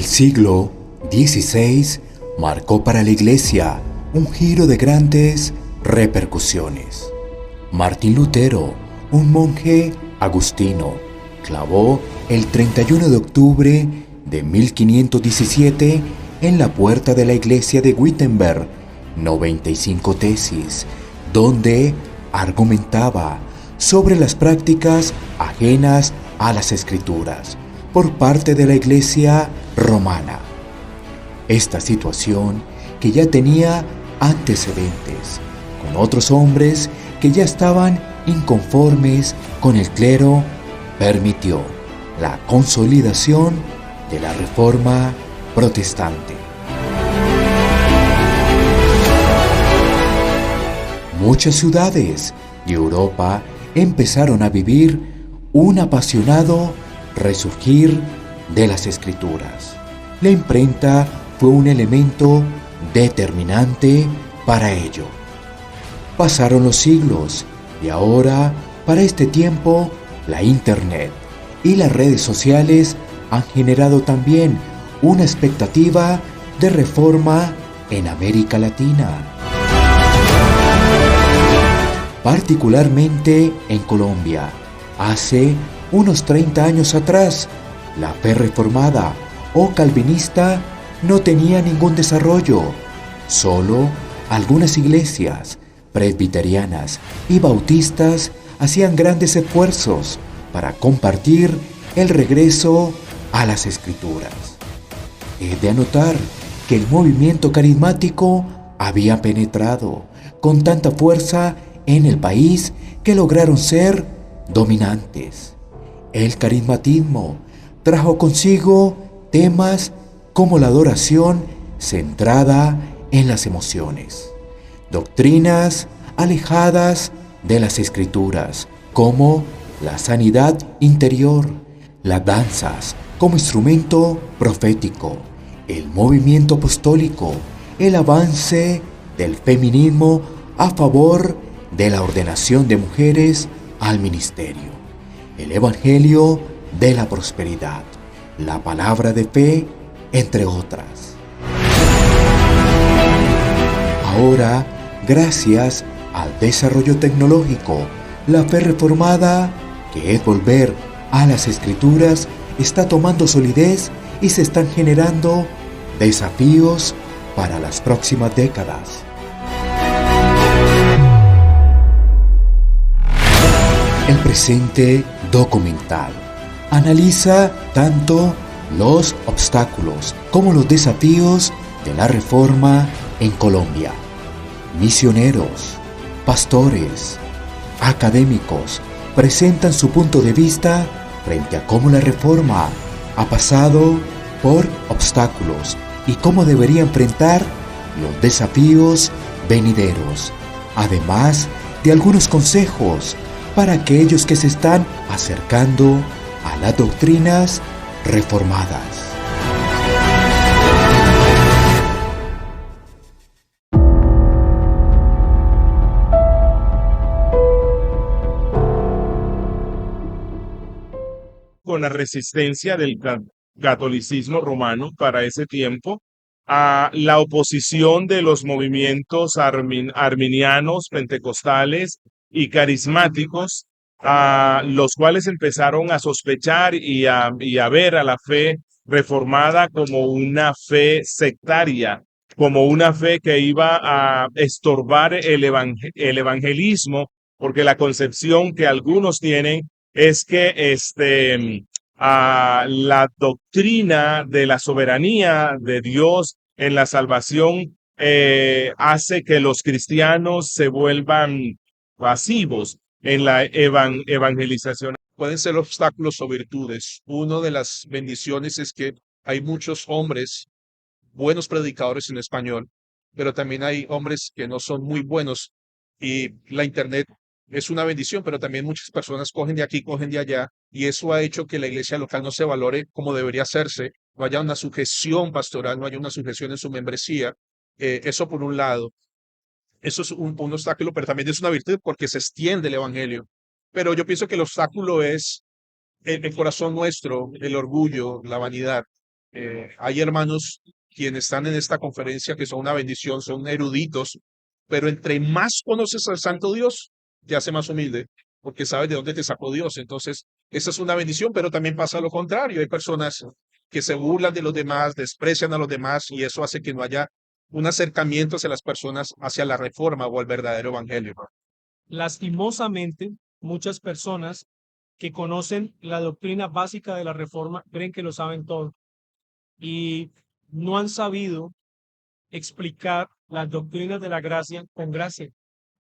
El siglo XVI marcó para la Iglesia un giro de grandes repercusiones. Martín Lutero, un monje agustino, clavó el 31 de octubre de 1517 en la puerta de la iglesia de Wittenberg 95 tesis, donde argumentaba sobre las prácticas ajenas a las Escrituras por parte de la Iglesia romana. Esta situación, que ya tenía antecedentes con otros hombres que ya estaban inconformes con el clero, permitió la consolidación de la Reforma protestante. Muchas ciudades de Europa empezaron a vivir un apasionado resurgir de las Escrituras. La imprenta fue un elemento determinante para ello. Pasaron los siglos y ahora, para este tiempo, la Internet y las redes sociales han generado también una expectativa de reforma en América Latina. Particularmente en Colombia. Hace unos 30 años atrás, la fe reformada o calvinista no tenía ningún desarrollo. Solo algunas iglesias presbiterianas y bautistas hacían grandes esfuerzos para compartir el regreso a las Escrituras. He de anotar que el movimiento carismático había penetrado con tanta fuerza en el país que lograron ser dominantes. El carismatismo trajo consigo temas como la adoración centrada en las emociones, doctrinas alejadas de las Escrituras, como la sanidad interior, las danzas como instrumento profético, el movimiento apostólico, el avance del feminismo a favor de la ordenación de mujeres al ministerio, el evangelio de la prosperidad, la palabra de fe, entre otras. Ahora, gracias al desarrollo tecnológico, la fe reformada, que es volver a las Escrituras, está tomando solidez y se están generando desafíos para las próximas décadas. El presente documental analiza tanto los obstáculos como los desafíos de la reforma en Colombia. Misioneros, pastores, académicos presentan su punto de vista frente a cómo la reforma ha pasado por obstáculos y cómo debería enfrentar los desafíos venideros, además de algunos consejos para aquellos que se están acercando a las doctrinas reformadas. Con la resistencia del catolicismo romano para ese tiempo, a la oposición de los movimientos arminianos, pentecostales y carismáticos, a los cuales empezaron a sospechar y a ver a la fe reformada como una fe sectaria, como una fe que iba a estorbar el evangelismo, porque la concepción que algunos tienen es que la doctrina de la soberanía de Dios en la salvación hace que los cristianos se vuelvan pasivos en la evangelización. Pueden ser obstáculos o virtudes. Una de las bendiciones es que hay muchos hombres, buenos predicadores en español, pero también hay hombres que no son muy buenos y la internet es una bendición, pero también muchas personas cogen de aquí, cogen de allá y eso ha hecho que la iglesia local no se valore como debería hacerse, no haya una sujeción pastoral, no haya una sujeción en su membresía. Eso por un lado. Eso es un obstáculo, pero también es una virtud porque se extiende el evangelio. Pero yo pienso que el obstáculo es el corazón nuestro, el orgullo, la vanidad. Hay hermanos quienes están en esta conferencia que son una bendición, son eruditos, pero entre más conoces al Santo Dios, te hace más humilde, porque sabes de dónde te sacó Dios. Entonces, esa es una bendición, pero también pasa lo contrario. Hay personas que se burlan de los demás, desprecian a los demás, y eso hace que no haya un acercamiento hacia las personas, hacia la reforma o el verdadero evangelio. Lastimosamente, muchas personas que conocen la doctrina básica de la Reforma creen que lo saben todo y no han sabido explicar las doctrinas de la gracia con gracia,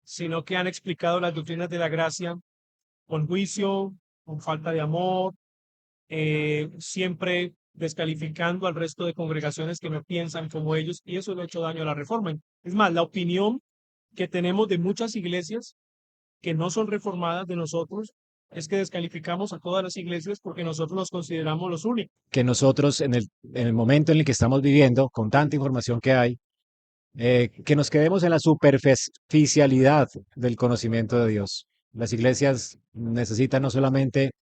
sino que han explicado las doctrinas de la gracia con juicio, con falta de amor, siempre descalificando al resto de congregaciones que no piensan como ellos, y eso le ha hecho daño a la Reforma. Es más, la opinión que tenemos de muchas iglesias que no son reformadas de nosotros es que descalificamos a todas las iglesias porque nosotros nos consideramos los únicos. Que nosotros en el momento en el que estamos viviendo, con tanta información que hay, que nos quedemos en la superficialidad del conocimiento de Dios. Las iglesias necesitan no solamente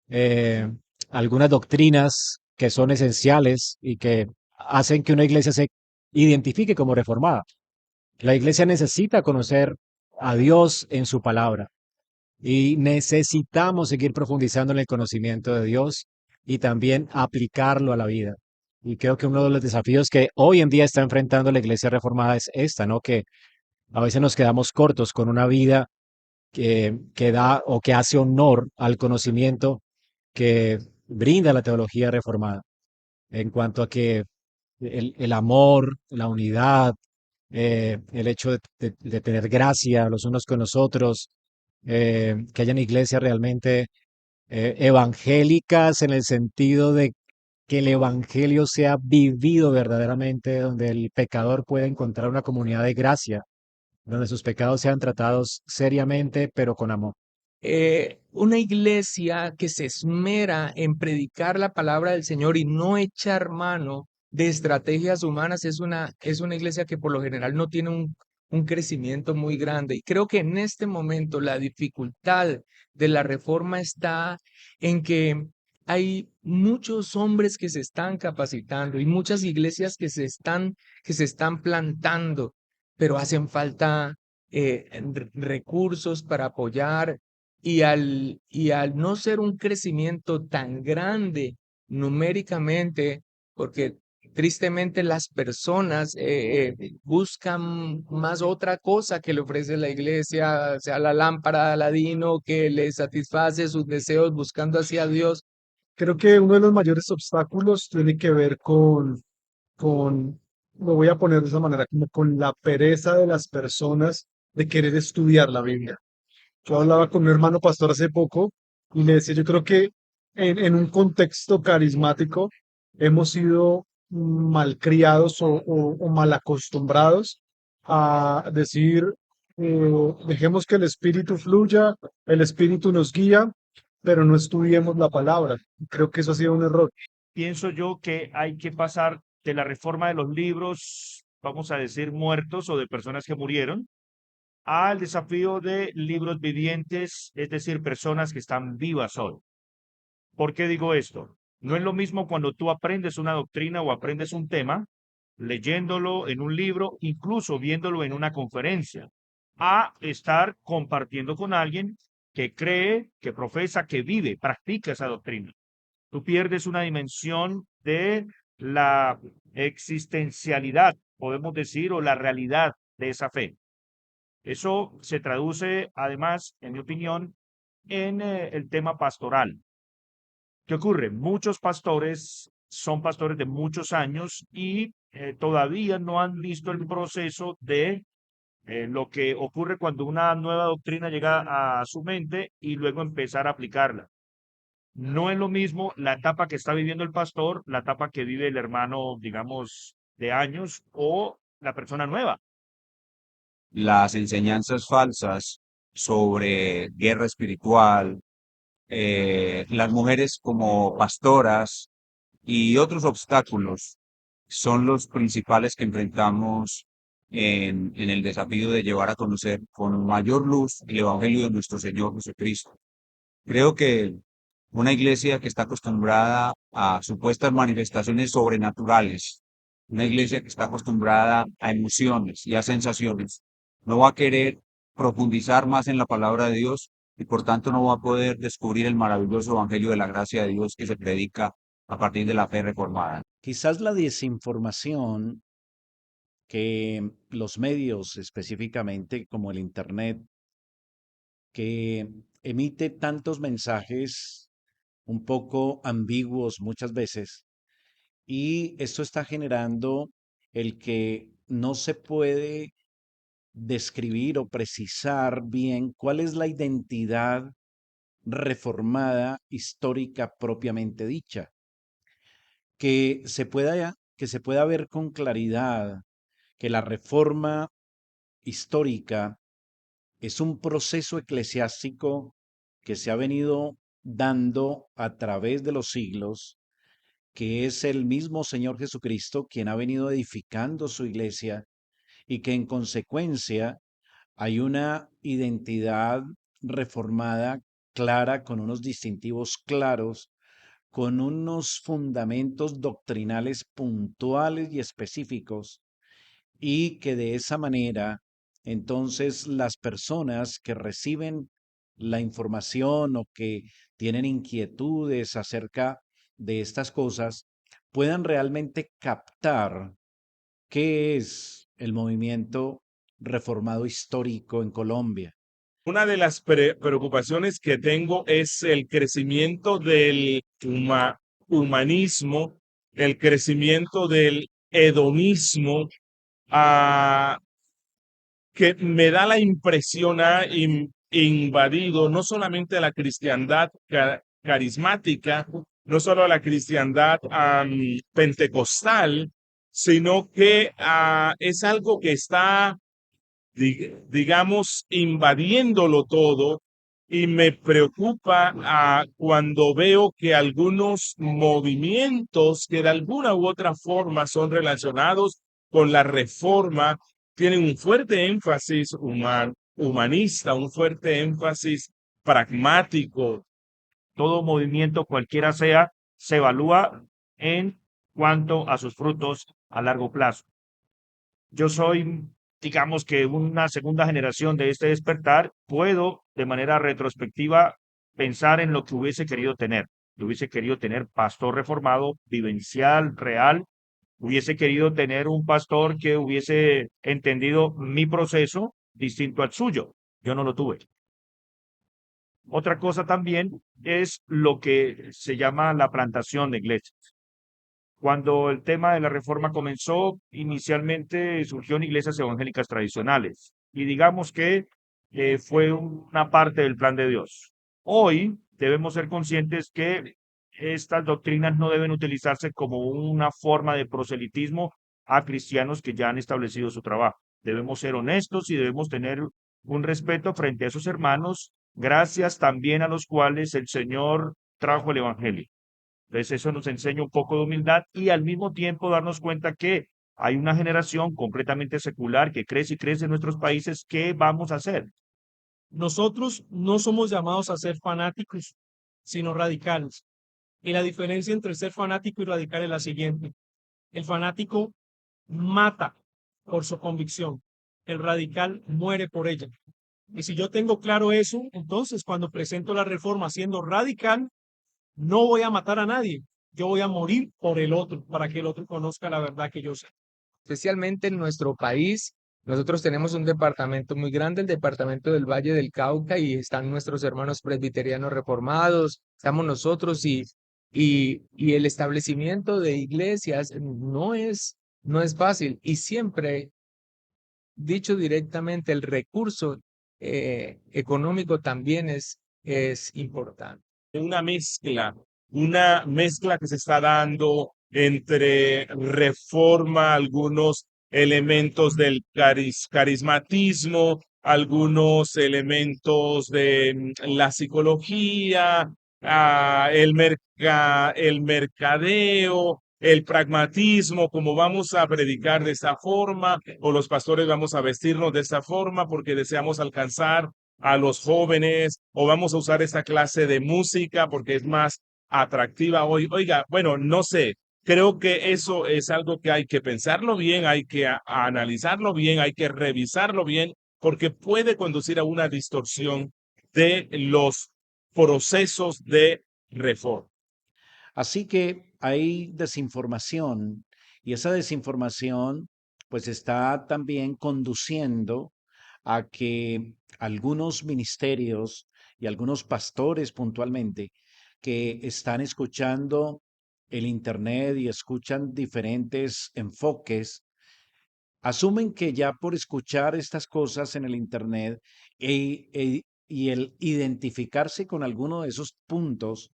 eh, algunas doctrinas que son esenciales y que hacen que una iglesia se identifique como reformada. La iglesia necesita conocer a Dios en su palabra y necesitamos seguir profundizando en el conocimiento de Dios y también aplicarlo a la vida. Y creo que uno de los desafíos que hoy en día está enfrentando la iglesia reformada es esta, ¿no? Que a veces nos quedamos cortos con una vida que da o que hace honor al conocimiento que brinda la teología reformada, en cuanto a que el amor, la unidad, el hecho de tener gracia los unos con los otros, que hayan iglesias realmente evangélicas en el sentido de que el evangelio sea vivido verdaderamente, donde el pecador pueda encontrar una comunidad de gracia, donde sus pecados sean tratados seriamente, pero con amor. Una iglesia que se esmera en predicar la palabra del Señor y no echar mano de estrategias humanas es una iglesia que por lo general no tiene un crecimiento muy grande. Y creo que en este momento la dificultad de la reforma está en que hay muchos hombres que se están capacitando y muchas iglesias que se están plantando, pero hacen falta recursos para apoyar y al no ser un crecimiento tan grande numéricamente, porque tristemente las personas buscan más otra cosa que le ofrece la iglesia, sea la lámpara de Aladino que le satisface sus deseos buscando hacia Dios. Creo que uno de los mayores obstáculos tiene que ver lo voy a poner de esa manera, como con la pereza de las personas de querer estudiar la Biblia. Yo hablaba con un hermano pastor hace poco y le decía, yo creo que en un contexto carismático hemos sido malcriados o mal acostumbrados a decir, dejemos que el Espíritu fluya, el Espíritu nos guía, pero no estudiemos la palabra. Creo que eso ha sido un error. Pienso yo que hay que pasar de la reforma de los libros, vamos a decir, muertos o de personas que murieron, al desafío de libros vivientes, es decir, personas que están vivas hoy. ¿Por qué digo esto? No es lo mismo cuando tú aprendes una doctrina o aprendes un tema, leyéndolo en un libro, incluso viéndolo en una conferencia, a estar compartiendo con alguien que cree, que profesa, que vive, practica esa doctrina. Tú pierdes una dimensión de la existencialidad, podemos decir, o la realidad de esa fe. Eso se traduce, además, en mi opinión, en el tema pastoral. ¿Qué ocurre? Muchos pastores son pastores de muchos años y todavía no han visto el proceso de lo que ocurre cuando una nueva doctrina llega a su mente y luego empezar a aplicarla. No es lo mismo la etapa que está viviendo el pastor, la etapa que vive el hermano, digamos, de años o la persona nueva. Las enseñanzas falsas sobre guerra espiritual, las mujeres como pastoras y otros obstáculos son los principales que enfrentamos en el desafío de llevar a conocer con mayor luz el Evangelio de nuestro Señor Jesucristo. Creo que una iglesia que está acostumbrada a supuestas manifestaciones sobrenaturales, una iglesia que está acostumbrada a emociones y a sensaciones, no va a querer profundizar más en la palabra de Dios y por tanto no va a poder descubrir el maravilloso evangelio de la gracia de Dios que se predica a partir de la fe reformada. Quizás la desinformación que los medios, específicamente como el Internet, que emite tantos mensajes un poco ambiguos muchas veces, y esto está generando el que no se puede describir o precisar bien cuál es la identidad reformada histórica propiamente dicha, que se pueda ver con claridad que la reforma histórica es un proceso eclesiástico que se ha venido dando a través de los siglos, que es el mismo Señor Jesucristo quien ha venido edificando su iglesia y que en consecuencia hay una identidad reformada clara, con unos distintivos claros, con unos fundamentos doctrinales puntuales y específicos, y que de esa manera, entonces, las personas que reciben la información o que tienen inquietudes acerca de estas cosas puedan realmente captar qué es el movimiento reformado histórico en Colombia. Una de las preocupaciones que tengo es el crecimiento del humanismo, el crecimiento del hedonismo, ah, que me da la impresión ha invadido no solamente la cristiandad carismática, no solo la cristiandad pentecostal, sino que es algo que está, digamos, invadiéndolo todo. Y me preocupa cuando veo que algunos movimientos que de alguna u otra forma son relacionados con la reforma tienen un fuerte énfasis humanista, un fuerte énfasis pragmático. Todo movimiento, cualquiera sea, se evalúa en cuanto a sus frutos a largo plazo. Yo soy, digamos que una segunda generación de este despertar, puedo de manera retrospectiva pensar en lo que hubiese querido tener. Yo hubiese querido tener pastor reformado, vivencial, real. Hubiese querido tener un pastor que hubiese entendido mi proceso distinto al suyo. Yo no lo tuve. Otra cosa también es lo que se llama la plantación de iglesias. Cuando el tema de la reforma comenzó, inicialmente surgió en iglesias evangélicas tradicionales y digamos que fue una parte del plan de Dios. Hoy debemos ser conscientes que estas doctrinas no deben utilizarse como una forma de proselitismo a cristianos que ya han establecido su trabajo. Debemos ser honestos y debemos tener un respeto frente a esos hermanos, gracias también a los cuales el Señor trajo el Evangelio. Entonces eso nos enseña un poco de humildad y al mismo tiempo darnos cuenta que hay una generación completamente secular que crece y crece en nuestros países. ¿Qué vamos a hacer? Nosotros no somos llamados a ser fanáticos, sino radicales. Y la diferencia entre ser fanático y radical es la siguiente. El fanático mata por su convicción. El radical muere por ella. Y si yo tengo claro eso, entonces cuando presento la reforma siendo radical, no voy a matar a nadie. Yo voy a morir por el otro, para que el otro conozca la verdad que yo sé. Especialmente en nuestro país, nosotros tenemos un departamento muy grande, el departamento del Valle del Cauca, y están nuestros hermanos presbiterianos reformados, estamos nosotros y el establecimiento de iglesias no es fácil. Y siempre, dicho directamente, el recurso económico también es importante. Una mezcla que se está dando entre reforma, algunos elementos del carismatismo, algunos elementos de la psicología, el mercadeo, el pragmatismo, como vamos a predicar de esta forma, o los pastores vamos a vestirnos de esta forma porque deseamos alcanzar a los jóvenes o vamos a usar esta clase de música porque es más atractiva hoy. Oiga, bueno, no sé, creo que eso es algo que hay que pensarlo bien, hay que analizarlo bien, hay que revisarlo bien, porque puede conducir a una distorsión de los procesos de reforma. Así que hay desinformación y esa desinformación pues está también conduciendo a que algunos ministerios y algunos pastores puntualmente que están escuchando el Internet y escuchan diferentes enfoques, asumen que ya por escuchar estas cosas en el Internet y el identificarse con alguno de esos puntos,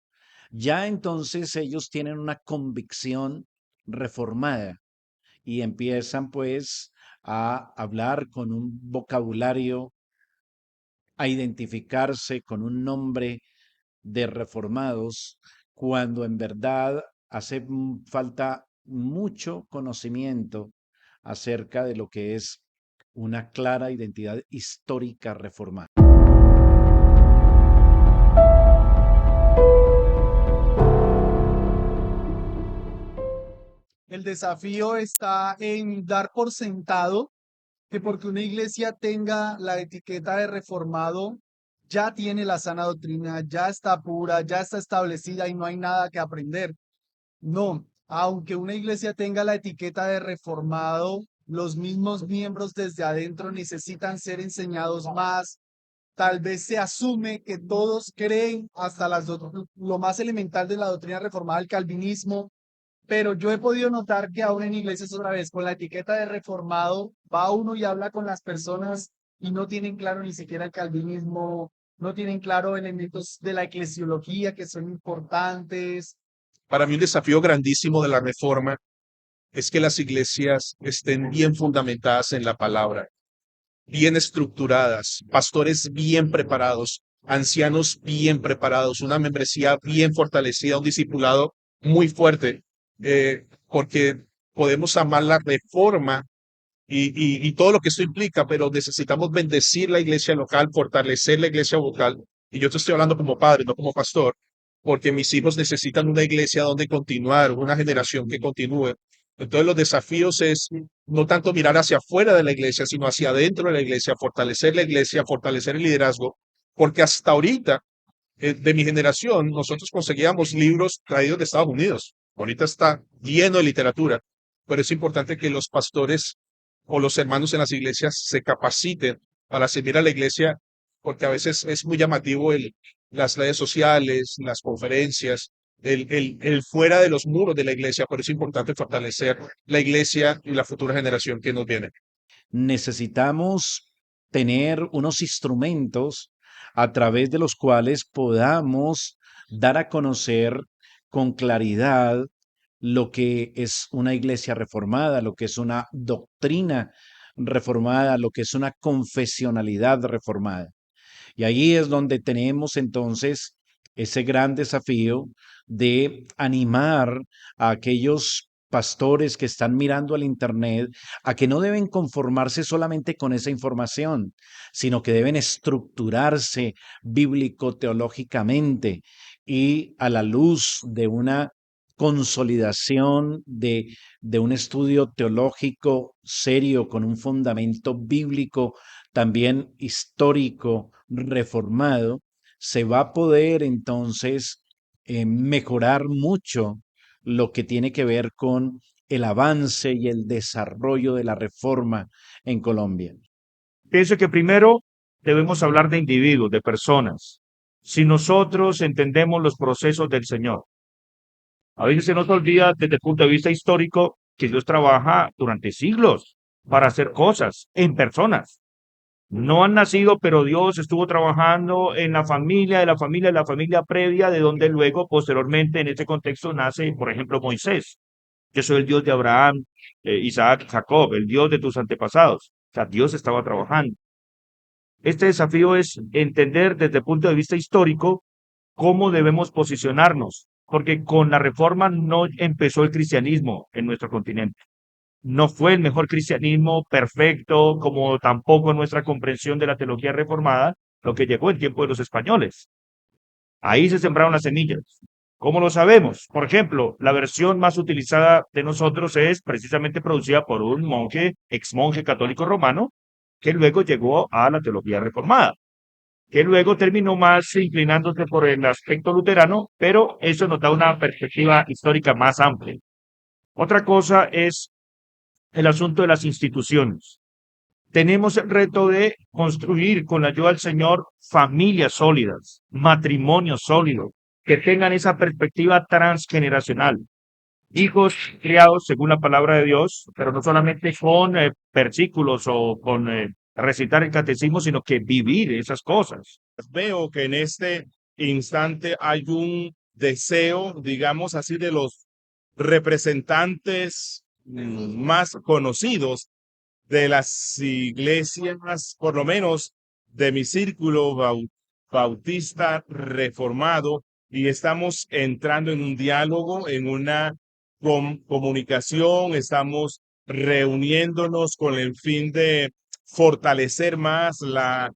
ya entonces ellos tienen una convicción reformada y empiezan pues a hablar con un vocabulario, a identificarse con un nombre de reformados, cuando en verdad hace falta mucho conocimiento acerca de lo que es una clara identidad histórica reformada. El desafío está en dar por sentado que porque una iglesia tenga la etiqueta de reformado, ya tiene la sana doctrina, ya está pura, ya está establecida y no hay nada que aprender. No, aunque una iglesia tenga la etiqueta de reformado, los mismos miembros desde adentro necesitan ser enseñados más. Tal vez se asume que todos creen hasta lo más elemental de la doctrina reformada, el calvinismo, pero yo he podido notar que aún en iglesias otra vez, con la etiqueta de reformado, va uno y habla con las personas y no tienen claro ni siquiera el calvinismo, no tienen claro elementos de la eclesiología que son importantes. Para mí un desafío grandísimo de la reforma es que las iglesias estén bien fundamentadas en la palabra, bien estructuradas, pastores bien preparados, ancianos bien preparados, una membresía bien fortalecida, un discipulado muy fuerte, porque podemos amar la reforma y todo lo que esto implica, pero necesitamos bendecir la iglesia local, fortalecer la iglesia local. Y yo te estoy hablando como padre, no como pastor, porque mis hijos necesitan una iglesia donde continuar, una generación que continúe. Entonces los desafíos es no tanto mirar hacia afuera de la iglesia, sino hacia adentro de la iglesia, fortalecer el liderazgo, porque hasta ahorita, de mi generación, nosotros conseguíamos libros traídos de Estados Unidos. Ahorita está lleno de literatura, pero es importante que los pastores o los hermanos en las iglesias se capaciten para servir a la iglesia, porque a veces es muy llamativo las redes sociales, las conferencias, el fuera de los muros de la iglesia, pero es importante fortalecer la iglesia y la futura generación que nos viene. Necesitamos tener unos instrumentos a través de los cuales podamos dar a conocer con claridad lo que es una iglesia reformada, lo que es una doctrina reformada, lo que es una confesionalidad reformada. Y ahí es donde tenemos entonces ese gran desafío de animar a aquellos pastores que están mirando al Internet a que no deben conformarse solamente con esa información, sino que deben estructurarse bíblico-teológicamente y a la luz de una consolidación de un estudio teológico serio con un fundamento bíblico también histórico, reformado, se va a poder entonces mejorar mucho lo que tiene que ver con el avance y el desarrollo de la reforma en Colombia. Pienso que primero debemos hablar de individuos, de personas. Si nosotros entendemos los procesos del Señor, a veces se nos olvida desde el punto de vista histórico que Dios trabaja durante siglos para hacer cosas en personas. No han nacido, pero Dios estuvo trabajando en la familia, de la familia previa, de donde luego, posteriormente, en este contexto nace, por ejemplo, Moisés. Yo soy el Dios de Abraham, Isaac, Jacob, el Dios de tus antepasados. O sea, Dios estaba trabajando. Este desafío es entender desde el punto de vista histórico cómo debemos posicionarnos, porque con la reforma no empezó el cristianismo en nuestro continente. No fue el mejor cristianismo perfecto, como tampoco nuestra comprensión de la teología reformada, lo que llegó en tiempo de los españoles. Ahí se sembraron las semillas. ¿Cómo lo sabemos? Por ejemplo, la versión más utilizada de nosotros es precisamente producida por un monje, ex monje católico romano, que luego llegó a la teología reformada, que luego terminó más inclinándose por el aspecto luterano, pero eso nos da una perspectiva histórica más amplia. Otra cosa es el asunto de las instituciones. Tenemos el reto de construir con la ayuda del Señor familias sólidas, matrimonios sólidos, que tengan esa perspectiva transgeneracional. Hijos criados según la palabra de Dios, pero no solamente con versículos o con recitar el catecismo, sino que vivir esas cosas. Veo que en este instante hay un deseo, digamos así, de los representantes más conocidos de las iglesias, por lo menos de mi círculo bautista reformado, y estamos entrando en un diálogo, en una comunicación, estamos reuniéndonos con el fin de fortalecer más la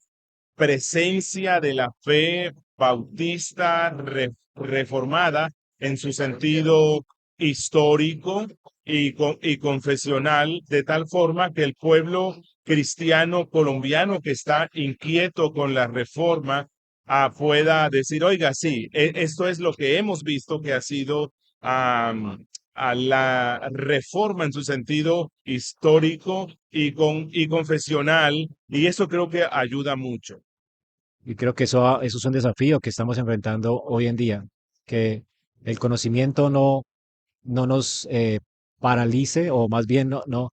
presencia de la fe bautista reformada en su sentido histórico y confesional, de tal forma que el pueblo cristiano colombiano que está inquieto con la reforma pueda decir, oiga, sí, esto es lo que hemos visto que ha sido a la reforma en su sentido histórico y confesional, y eso creo que ayuda mucho. Y creo que eso es un desafío que estamos enfrentando hoy en día, que el conocimiento no nos paralice o más bien no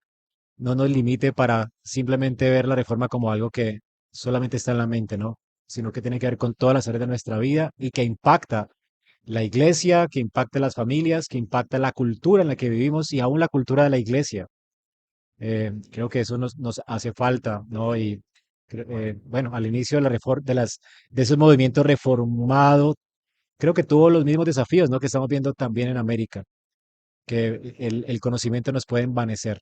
nos limite para simplemente ver la reforma como algo que solamente está en la mente, ¿no? Sino que tiene que ver con todas las áreas de nuestra vida y que impacta la iglesia, que impacta las familias, que impacta la cultura en la que vivimos y aún la cultura de la iglesia. Creo que eso nos hace falta, ¿no? Y bueno, al inicio de la de esos movimientos reformados, creo que tuvo los mismos desafíos, ¿no? Que estamos viendo también en América, que el conocimiento nos puede envanecer.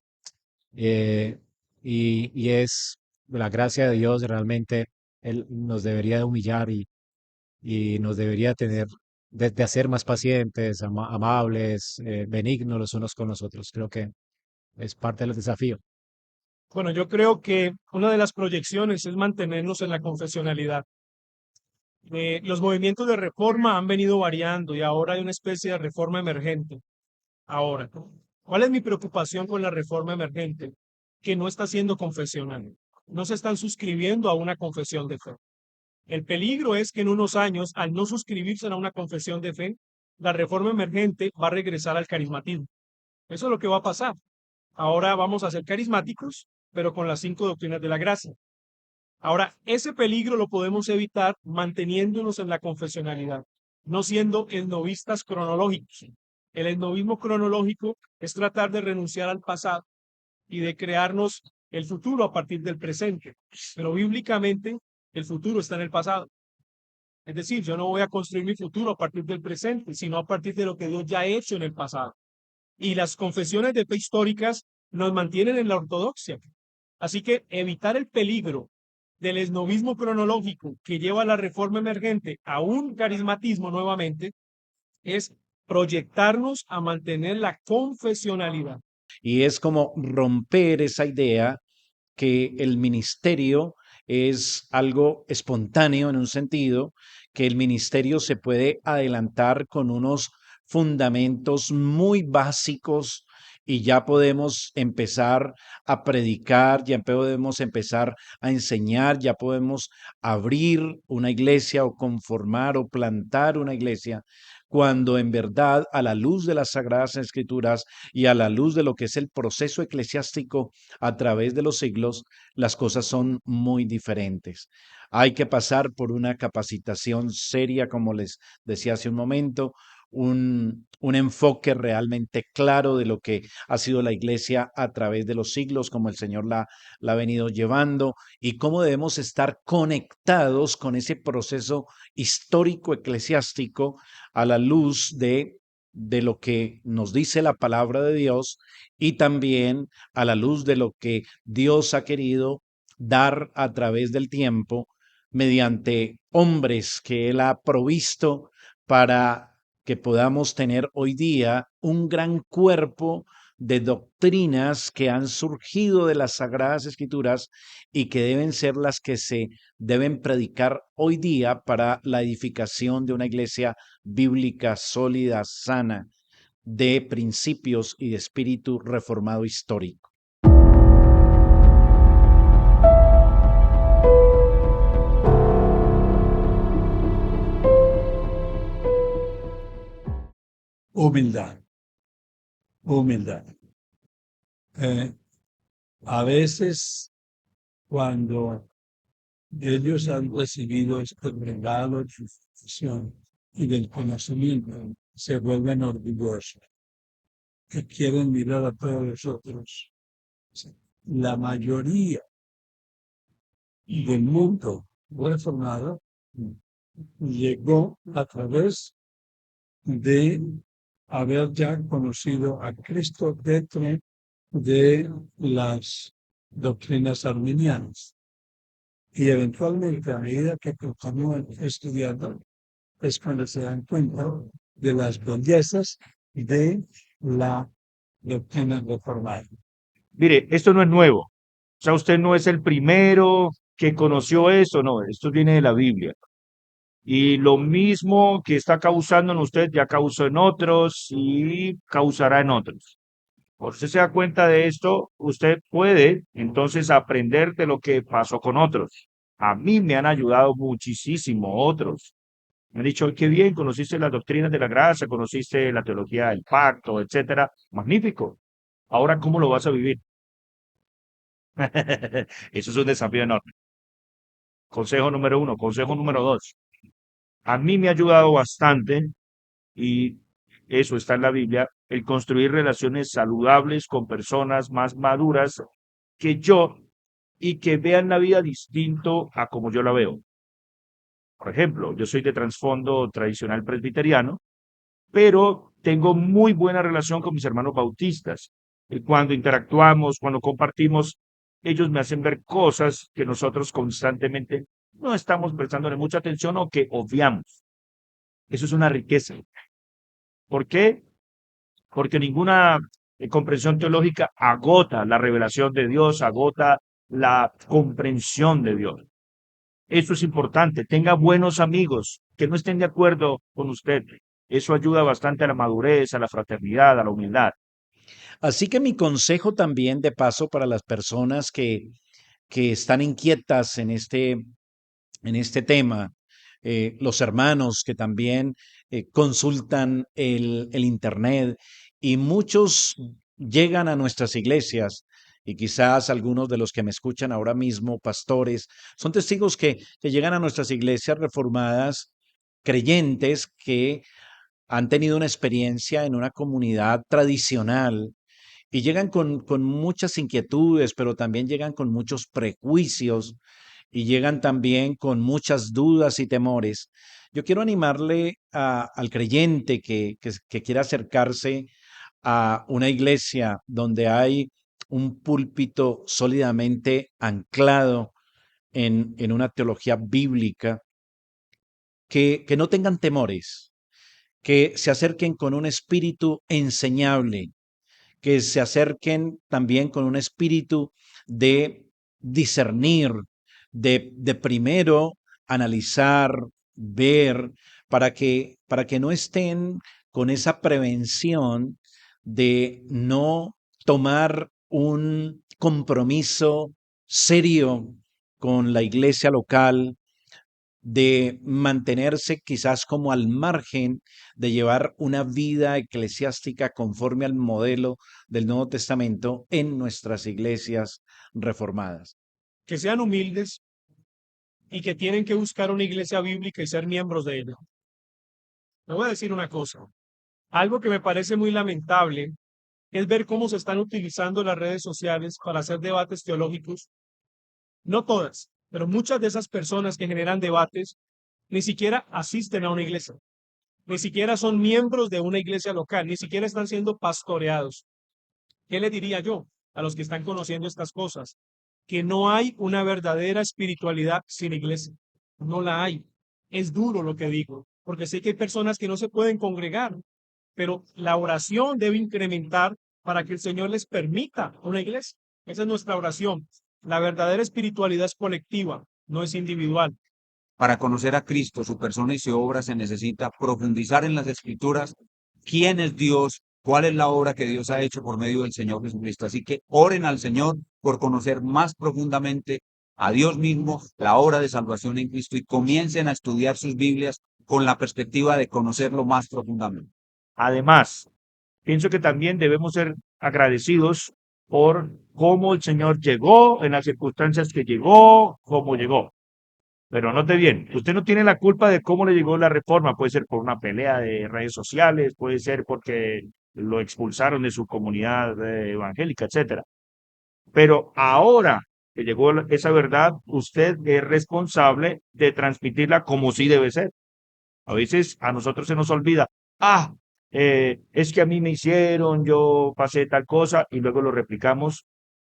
Eh, y es la gracia de Dios realmente, Él nos debería de humillar y nos debería tener, de hacer más pacientes, amables, benignos los unos con los otros. Creo que es parte del desafío. Bueno, yo creo que una de las proyecciones es mantenernos en la confesionalidad. Los movimientos de reforma han venido variando y ahora hay una especie de reforma emergente. Ahora, ¿cuál es mi preocupación con la reforma emergente? Que no está siendo confesional. No se están suscribiendo a una confesión de fe. El peligro es que en unos años, al no suscribirse a una confesión de fe, la reforma emergente va a regresar al carismatismo. Eso es lo que va a pasar. Ahora vamos a ser carismáticos, pero con las 5 doctrinas de la gracia. Ahora, ese peligro lo podemos evitar manteniéndonos en la confesionalidad, no siendo esnovistas cronológicos. El esnovismo cronológico es tratar de renunciar al pasado y de crearnos el futuro a partir del presente. Pero bíblicamente, el futuro está en el pasado. Es decir, yo no voy a construir mi futuro a partir del presente, sino a partir de lo que Dios ya ha hecho en el pasado. Y las confesiones de fe históricas nos mantienen en la ortodoxia. Así que evitar el peligro del esnovismo cronológico que lleva a la reforma emergente a un carismatismo nuevamente es proyectarnos a mantener la confesionalidad. Y es como romper esa idea que el ministerio es algo espontáneo en un sentido, que el ministerio se puede adelantar con unos fundamentos muy básicos y ya podemos empezar a predicar, ya podemos empezar a enseñar, ya podemos abrir una iglesia o conformar o plantar una iglesia, cuando en verdad a la luz de las Sagradas Escrituras y a la luz de lo que es el proceso eclesiástico a través de los siglos, las cosas son muy diferentes. Hay que pasar por una capacitación seria, como les decía hace un momento, un enfoque realmente claro de lo que ha sido la iglesia a través de los siglos, como el Señor la ha venido llevando y cómo debemos estar conectados con ese proceso histórico eclesiástico a la luz de lo que nos dice la palabra de Dios y también a la luz de lo que Dios ha querido dar a través del tiempo mediante hombres que Él ha provisto para que podamos tener hoy día un gran cuerpo de doctrinas que han surgido de las Sagradas Escrituras y que deben ser las que se deben predicar hoy día para la edificación de una iglesia bíblica sólida, sana, de principios y de espíritu reformado histórico. Humildad, humildad. A veces cuando ellos han recibido este regalo de información y del conocimiento, se vuelven orgullosos, que quieren mirar a todos los otros. La mayoría del mundo reformado llegó a través de haber ya conocido a Cristo dentro de las doctrinas arminianas. Y eventualmente, a medida que continúan estudiando, es cuando se dan cuenta de las bellezas de la doctrina reformada. Mire, esto no es nuevo. O sea, usted no es el primero que conoció eso, no, esto viene de la Biblia. Y lo mismo que está causando en usted ya causó en otros y causará en otros. Por usted se da cuenta de esto, usted puede entonces aprender de lo que pasó con otros. A mí me han ayudado muchísimo otros. Me han dicho, qué bien, conociste las doctrinas de la gracia, conociste la teología del pacto, etcétera. Magnífico. Ahora, ¿cómo lo vas a vivir? Eso es un desafío enorme. Consejo número 1. Consejo número 2. A mí me ha ayudado bastante, y eso está en la Biblia, el construir relaciones saludables con personas más maduras que yo y que vean la vida distinto a como yo la veo. Por ejemplo, yo soy de trasfondo tradicional presbiteriano, pero tengo muy buena relación con mis hermanos bautistas. Y cuando interactuamos, cuando compartimos, ellos me hacen ver cosas que nosotros constantemente no estamos prestándole mucha atención o que obviamos. Eso es una riqueza. ¿Por qué? Porque ninguna comprensión teológica agota la revelación de Dios, agota la comprensión de Dios. Eso es importante. Tenga buenos amigos que no estén de acuerdo con usted. Eso ayuda bastante a la madurez, a la fraternidad, a la humildad. Así que mi consejo también de paso para las personas que están inquietas en este tema, los hermanos que también consultan el Internet y muchos llegan a nuestras iglesias y quizás algunos de los que me escuchan ahora mismo, pastores, son testigos que llegan a nuestras iglesias reformadas, creyentes que han tenido una experiencia en una comunidad tradicional y llegan con muchas inquietudes, pero también llegan con muchos prejuicios y llegan también con muchas dudas y temores. Yo quiero animarle al creyente que quiera acercarse a una iglesia donde hay un púlpito sólidamente anclado en una teología bíblica, que no tengan temores, que se acerquen con un espíritu enseñable, que se acerquen también con un espíritu de discernir, de primero analizar, ver, para que no estén con esa prevención de no tomar un compromiso serio con la iglesia local, de mantenerse quizás como al margen de llevar una vida eclesiástica conforme al modelo del Nuevo Testamento en nuestras iglesias reformadas. Que sean humildes y que tienen que buscar una iglesia bíblica y ser miembros de ella. Le voy a decir una cosa. Algo que me parece muy lamentable es ver cómo se están utilizando las redes sociales para hacer debates teológicos. No todas, pero muchas de esas personas que generan debates ni siquiera asisten a una iglesia, ni siquiera son miembros de una iglesia local, ni siquiera están siendo pastoreados. ¿Qué le diría yo a los que están conociendo estas cosas? Que no hay una verdadera espiritualidad sin iglesia. No la hay. Es duro lo que digo, porque sé que hay personas que no se pueden congregar, pero la oración debe incrementar para que el Señor les permita una iglesia. Esa es nuestra oración. La verdadera espiritualidad es colectiva, no es individual. Para conocer a Cristo, su persona y su obra, se necesita profundizar en las Escrituras, quién es Dios, cuál es la obra que Dios ha hecho por medio del Señor Jesucristo. Así que oren al Señor por conocer más profundamente a Dios mismo, la obra de salvación en Cristo, y comiencen a estudiar sus Biblias con la perspectiva de conocerlo más profundamente. Además, pienso que también debemos ser agradecidos por cómo el Señor llegó, en las circunstancias que llegó, cómo llegó. Pero note bien, usted no tiene la culpa de cómo le llegó la reforma. Puede ser por una pelea de redes sociales, puede ser porque lo expulsaron de su comunidad evangélica, etcétera. Pero ahora que llegó esa verdad, usted es responsable de transmitirla como sí debe ser. A veces a nosotros se nos olvida, es que a mí me hicieron, yo pasé tal cosa, y luego lo replicamos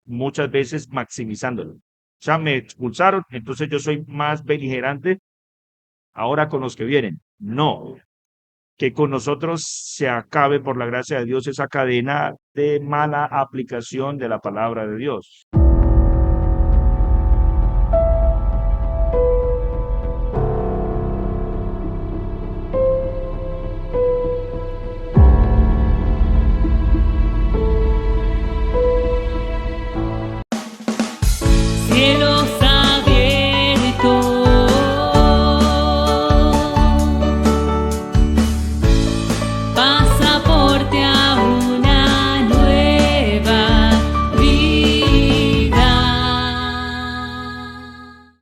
muchas veces maximizándolo. O sea, me expulsaron, entonces yo soy más beligerante ahora con los que vienen. No, que con nosotros se acabe por la gracia de Dios esa cadena de mala aplicación de la palabra de Dios.